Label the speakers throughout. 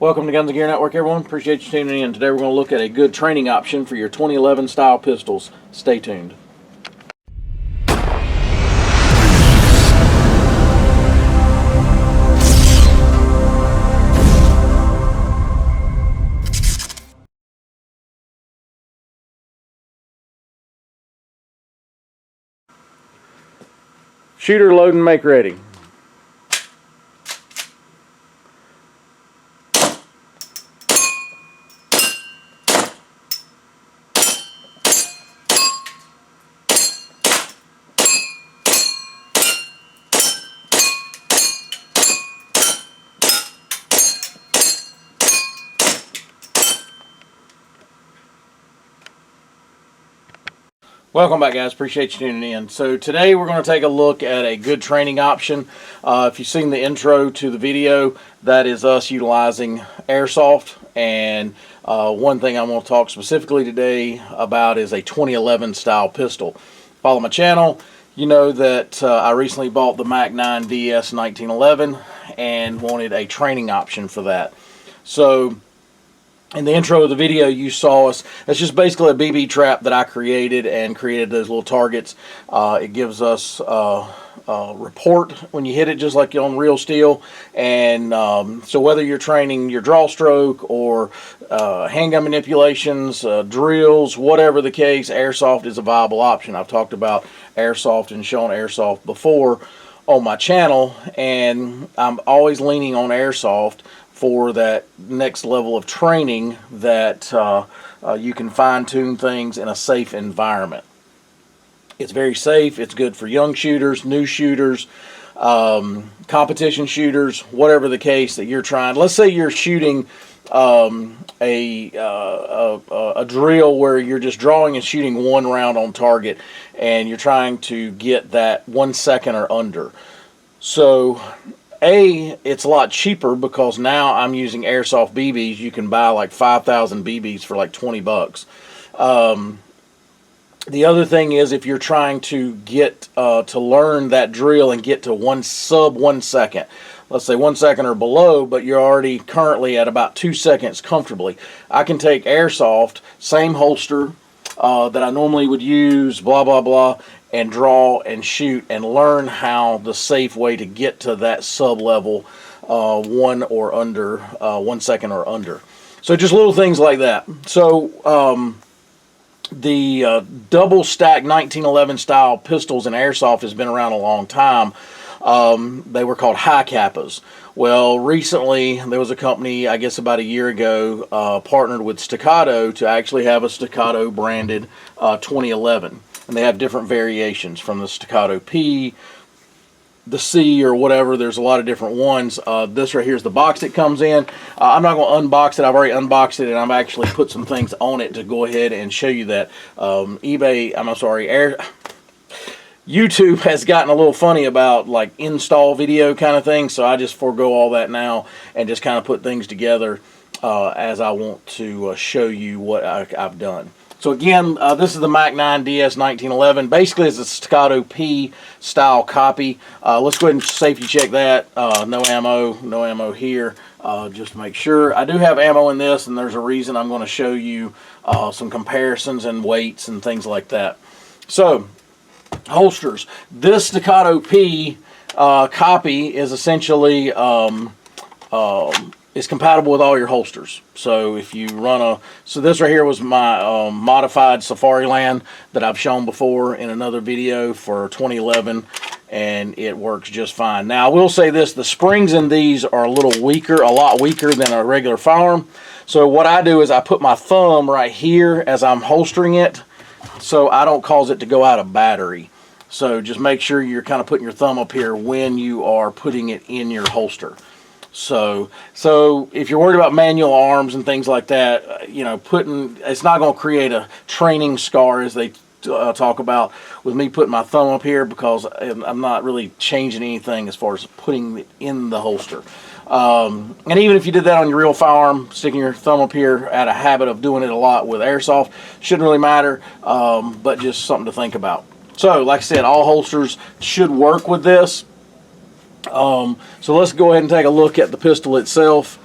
Speaker 1: Welcome to Guns and Gear Network, everyone. Appreciate you tuning in. Today we're going to look at a good training option for your 2011 style pistols. Stay tuned. Shooter, load, and make ready. Welcome back, guys. Appreciate you tuning in. So today we're going to take a look at a good training option. If you've seen the intro to the video, that is us utilizing airsoft. And one thing I'm going to talk specifically today about is a 2011 style pistol. Follow my channel. You know that I recently bought the Mac 9 DS 1911 and wanted a training option for that. So in the intro of the video, you saw us. It's just basically a BB trap that I created and created those little targets. It gives us a report when you hit it, just like on real steel. And so whether you're training your draw stroke or handgun manipulations, drills, whatever the case, airsoft is a viable option. I've talked about airsoft and shown airsoft before on my channel, and I'm always leaning on airsoft for that next level of training that you can fine-tune things in a safe environment. It's very safe. It's good for young shooters, new shooters, competition shooters, whatever the case that you're trying. Let's say you're shooting a drill where you're just drawing and shooting one round on target, and you're trying to get that 1 second or under. So it's a lot cheaper because now I'm using airsoft BBs. You can buy like 5,000 BBs for like 20 bucks. The other thing is, if you're trying to get to learn that drill and get to sub 1 second, let's say 1 second or below, but you're already currently at about 2 seconds comfortably, I can take airsoft, same holster that I normally would use, blah, blah, blah, and draw and shoot and learn how the safe way to get to that sub level 1 or under, 1 second or under. So just little things like that. So the double stack 1911 style pistols in airsoft has been around a long time. They were called high kappas. Well, recently there was a company, I guess about a year ago, partnered with Staccato to actually have a Staccato branded 2011. And they have different variations from the Staccato P, the C, or whatever. There's a lot of different ones. This right here is the box it comes in. I'm not going to unbox it. I've already unboxed it, and I've actually put some things on it to go ahead and show you that. YouTube has gotten a little funny about like install video kind of thing, so I just forego all that now and just kind of put things together as I want to show you what I've done. So again, this is the Mac 9 DS 1911. Basically, it's a Staccato P style copy. Let's go ahead and safety check that. No ammo here. Just to make sure. I do have ammo in this, and there's a reason I'm going to show you some comparisons and weights and things like that. So, holsters. This Staccato P copy is essentially is compatible with all your holsters. So if you run so this right here was my modified Safariland that I've shown before in another video for 2011, and it works just fine. Now I will say this, the springs in these are a lot weaker than a regular firearm. So what I do is I put my thumb right here as I'm holstering it, so I don't cause it to go out of battery. So just make sure you're kind of putting your thumb up here when you are putting it in your holster. So if you're worried about manual arms and things like that, you know, it's not going to create a training scar as they talk about with me putting my thumb up here, because I'm not really changing anything as far as putting it in the holster. And even if you did that on your real firearm, sticking your thumb up here, I had a habit of doing it a lot with airsoft, shouldn't really matter, but just something to think about. So like I said, all holsters should work with this. So let's go ahead and take a look at the pistol itself.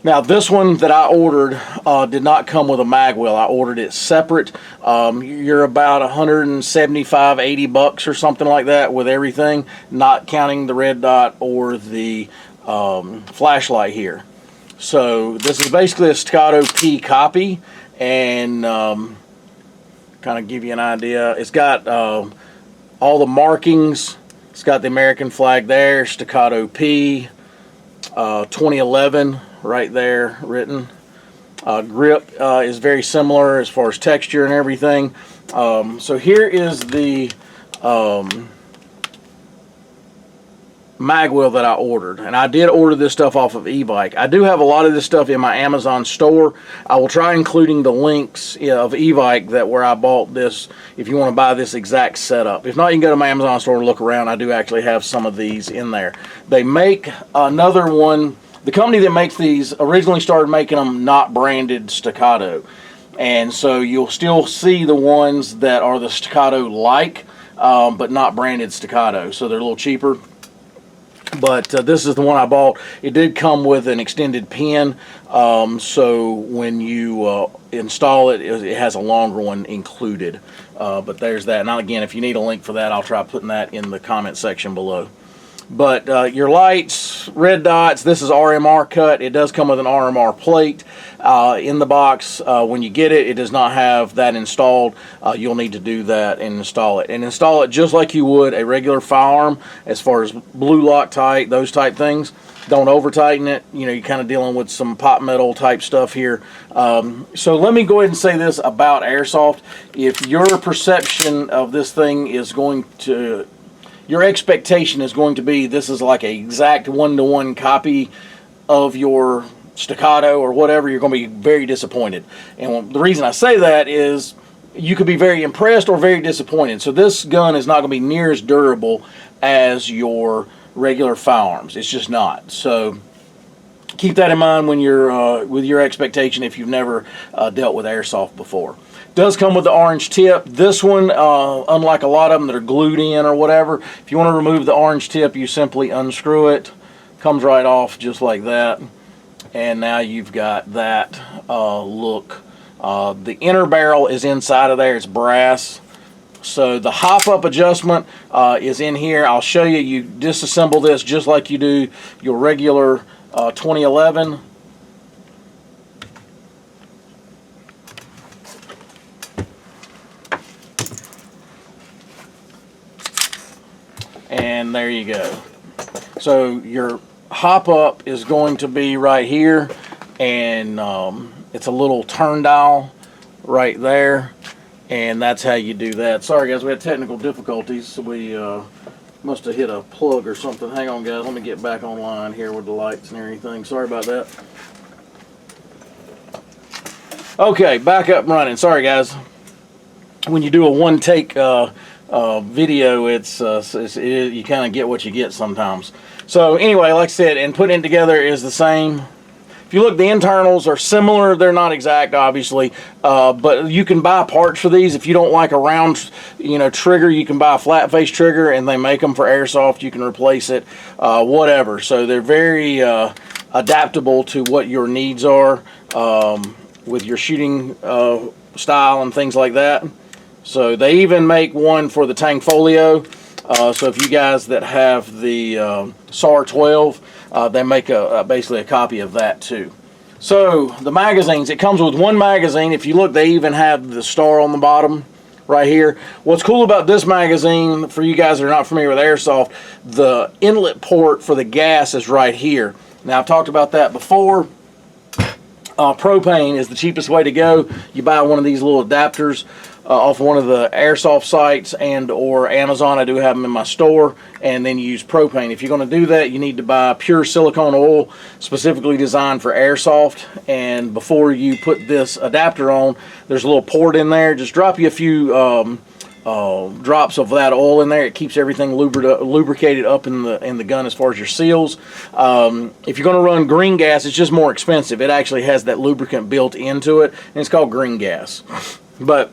Speaker 1: Now this one that I ordered did not come with a mag wheel. I ordered it separate. You're about 175, 80 bucks or something like that with everything, not counting the red dot or the flashlight here. So this is basically a Staccato P copy, and kind of give you an idea. It's got all the markings. It's got the American flag there, Staccato P, 2011 right there written. Grip is very similar as far as texture and everything. So here is the mag wheel that I ordered, and I did order this stuff off of eBike. I do have a lot of this stuff in my Amazon store. I will try including the links of eBike that where I bought this if you want to buy this exact setup. If not, you can go to my Amazon store and look around. I do actually have some of these in there. They make another one. The company that makes these originally started making them not branded Staccato, and so you'll still see the ones that are the Staccato like, but not branded Staccato, so they're a little cheaper. But this is the one I bought. It did come with an extended pin, so when you install it, it has a longer one included. But there's that. Now again, if you need a link for that, I'll try putting that in the comment section below. But your lights, red dots, this is RMR cut. It does come with an RMR plate in the box. When you get it, it does not have that installed. You'll need to do that and install it. And install it just like you would a regular firearm as far as blue Loctite, those type things. Don't over tighten it. You know, you're kind of dealing with some pot metal type stuff here. So let me go ahead and say this about Airsoft. If your perception of this thing is going to... your expectation is going to be this is like an exact one-to-one copy of your Staccato or whatever, you're going to be very disappointed. And the reason I say that is you could be very impressed or very disappointed. So this gun is not going to be near as durable as your regular firearms. It's just not. So keep that in mind when you're with your expectation if you've never dealt with Airsoft before. Does come with the orange tip. This one, unlike a lot of them that are glued in or whatever, if you want to remove the orange tip, you simply unscrew it. Comes right off just like that. And now you've got that look. The inner barrel is inside of there. It's brass. So the hop-up adjustment is in here. I'll show you. You disassemble this just like you do your regular 2011. And there you go. So your hop up is going to be right here, and it's a little turn dial right there, and that's how you do that. Sorry guys, we had technical difficulties, so we must have hit a plug or something. Hang on guys, let me get back online here with the lights and everything. Sorry about that. Okay, back up and running. Sorry guys. When you do a one take video, you kind of get what you get sometimes. So anyway, like I said, and putting it together is the same. If you look, the internals are similar. They're not exact, obviously, but you can buy parts for these. If you don't like a round, trigger, you can buy a flat face trigger, and they make them for Airsoft. You can replace it, whatever. So they're very adaptable to what your needs are with your shooting style and things like that. So they even make one for the Tangfolio. So if you guys that have the SAR 12, they make basically a copy of that too. So the magazines, it comes with one magazine. If you look, they even have the star on the bottom right here. What's cool about this magazine, for you guys that are not familiar with Airsoft, the inlet port for the gas is right here. Now I've talked about that before. Propane is the cheapest way to go. You buy one of these little adapters off one of the Airsoft sites and or Amazon. I do have them in my store, and then you use propane. If you're going to do that, you need to buy pure silicone oil specifically designed for Airsoft. And before you put this adapter on, there's a little port in there. Just drop you a few drops of that oil in there. It keeps everything lubricated up in the gun as far as your seals. If you're going to run green gas, it's just more expensive. It actually has that lubricant built into it, and it's called green gas. But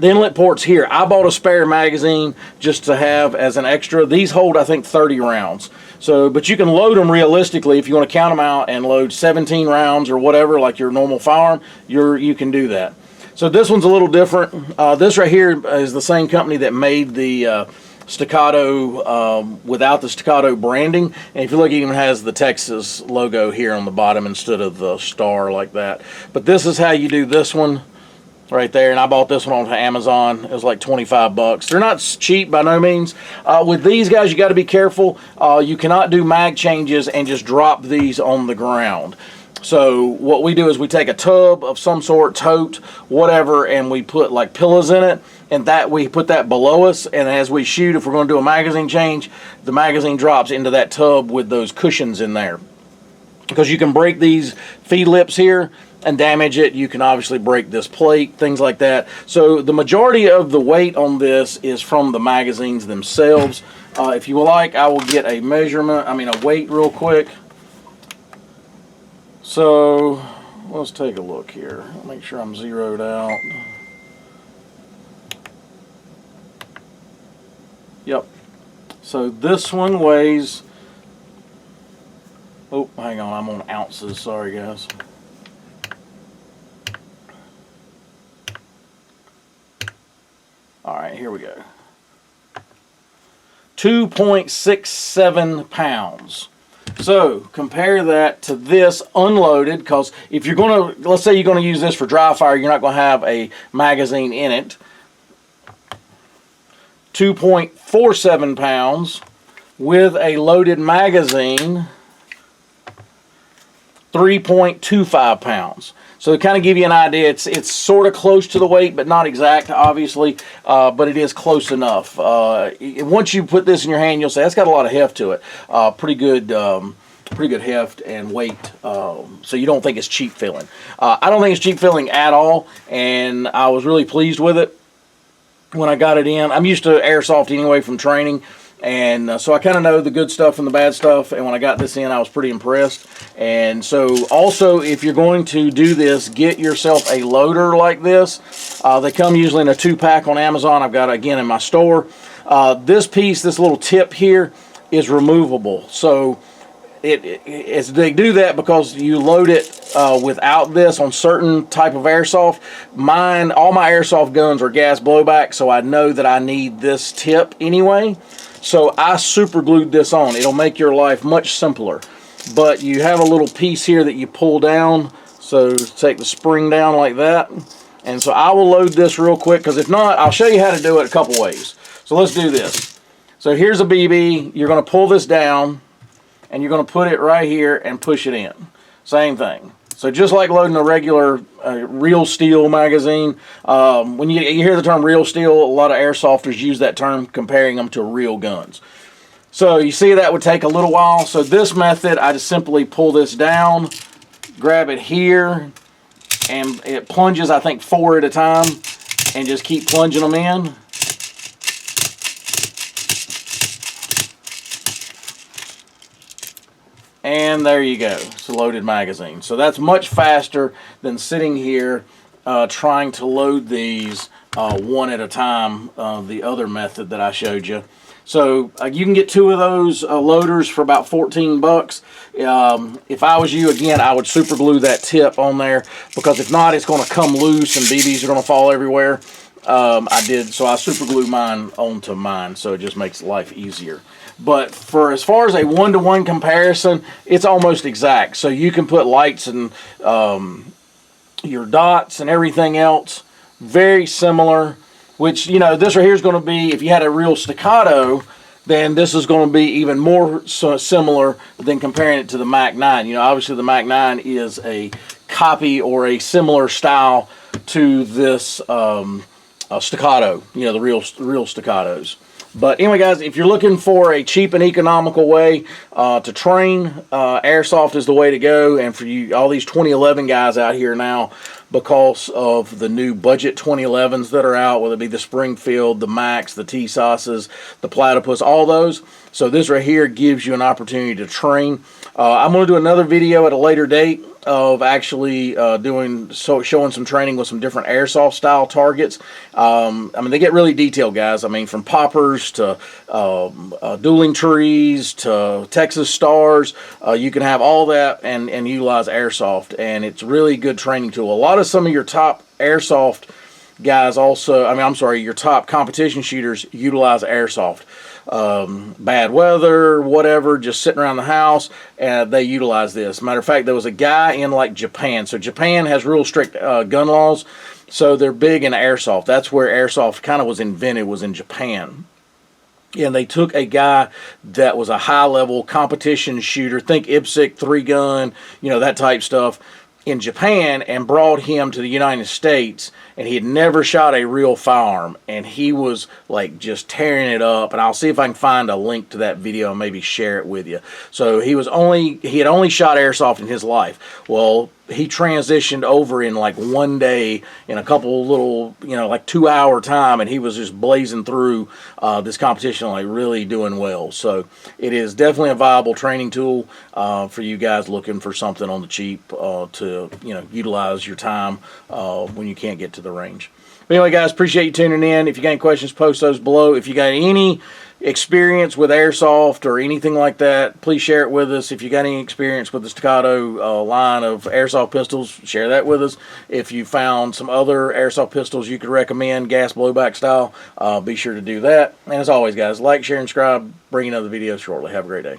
Speaker 1: the inlet port's here. I bought a spare magazine just to have as an extra. These hold, I think, 30 rounds. So, but you can load them realistically if you want to count them out and load 17 rounds or whatever, like your normal firearm. You can do that. So this one's a little different. This right here is the same company that made the Staccato without the Staccato branding, and if you look, it even has the Texas logo here on the bottom instead of the star like that. But this is how you do this one right there, and I bought this one on Amazon. It was like 25 bucks. They're not cheap by no means. With these guys, you got to be careful. You cannot do mag changes and just drop these on the ground. So what we do is we take a tub of some sort, tote, whatever, and we put like pillows in it, and that we put that below us, and as we shoot, if we're going to do a magazine change, the magazine drops into that tub with those cushions in there. Because you can break these feed lips here and damage it. You can obviously break this plate, things like that. So the majority of the weight on this is from the magazines themselves. If you would like, I will get a weight real quick. So let's take a look here. Make sure I'm zeroed out. Yep. So this one weighs, oh, hang on, I'm on ounces. Sorry, guys. All right, here we go. 2.67 pounds. So compare that to this unloaded, because if you're going to, let's say you're going to use this for dry fire, you're not going to have a magazine in it. 2.47 pounds with a loaded magazine, 3.25 pounds. So to kind of give you an idea, it's sort of close to the weight, but not exact, obviously, but it is close enough. Once you put this in your hand, you'll say, that's got a lot of heft to it. Pretty good heft and weight, so you don't think it's cheap filling. I don't think it's cheap filling at all, and I was really pleased with it when I got it in. I'm used to airsoft anyway from training, and so I kind of know the good stuff from the bad stuff, and when I got this in, I was pretty impressed. And so also, if you're going to do this, get yourself a loader like this. They come usually in a 2-pack on Amazon. I've got it again in my store. This piece, this little tip here, is removable. So they do that because you load it without this on certain type of airsoft. All my airsoft guns are gas blowback, so I know that I need this tip anyway. So I super glued this on. It'll make your life much simpler. But you have a little piece here that you pull down. So take the spring down like that. And so I will load this real quick, because if not, I'll show you how to do it a couple ways. So let's do this. So here's a BB. You're going to pull this down, and you're going to put it right here and push it in. Same thing. So just like loading a regular real steel magazine, when you hear the term real steel, a lot of airsofters use that term comparing them to real guns. So you see that would take a little while. So this method, I just simply pull this down, grab it here, and it plunges, I think, 4 at a time, and just keep plunging them in. And there you go. It's a loaded magazine. So that's much faster than sitting here trying to load these one at a time, the other method that I showed you. So you can get 2 of those loaders for about 14 bucks. If I was you, again, I would super glue that tip on there, because if not, it's going to come loose and BBs are going to fall everywhere. So I super glue mine onto mine, so it just makes life easier. But for as far as a one-to-one comparison, it's almost exact. So you can put lights and your dots and everything else, very similar. Which, you know, this right here is going to be, if you had a real Staccato, then this is going to be even more similar than comparing it to the Mac 9. You know, obviously the Mac 9 is a copy or a similar style to this Staccato, you know, the real Staccatos. But anyway, guys, if you're looking for a cheap and economical way to train, airsoft is the way to go. And for you, all these 2011 guys out here now, because of the new budget 2011s that are out, whether it be the Springfield, the Max, the Tissas, the Platypus, all those. So this right here gives you an opportunity to train. I'm going to do another video at a later date of actually showing some training with some different airsoft style targets. I mean, they get really detailed, guys. I mean, from poppers to dueling trees to Texas stars, you can have all that and utilize airsoft, and it's really good training tool. A lot of some of your top airsoft guys also, I mean, I'm sorry, your top competition shooters utilize airsoft. Bad weather, whatever, just sitting around the house, and they utilize this. Matter of fact, there was a guy in like Japan. So Japan has real strict gun laws, so they're big in airsoft. That's where airsoft kind of was invented, was in Japan. And they took a guy that was a high-level competition shooter, think IPSC, 3-gun, you know, that type stuff, in Japan, and brought him to the United States, and he had never shot a real firearm, and he was like just tearing it up. And I'll see if I can find a link to that video and maybe share it with you. So he had only shot airsoft in his life. Well, he transitioned over in like one day, in a couple little, you know, like 2-hour time, and he was just blazing through this competition, like really doing well. So it is definitely a viable training tool for you guys looking for something on the cheap to, you know, utilize your time when you can't get to the range. But anyway, guys, appreciate you tuning in. If you got any questions, post those below. If you got any experience with airsoft or anything like that, please share it with us. If you got any experience with the Staccato line of airsoft pistols, share that with us. If you found some other airsoft pistols you could recommend, gas blowback style, be sure to do that. And as always, guys, like, share, and subscribe. Bring another video shortly. Have a great day.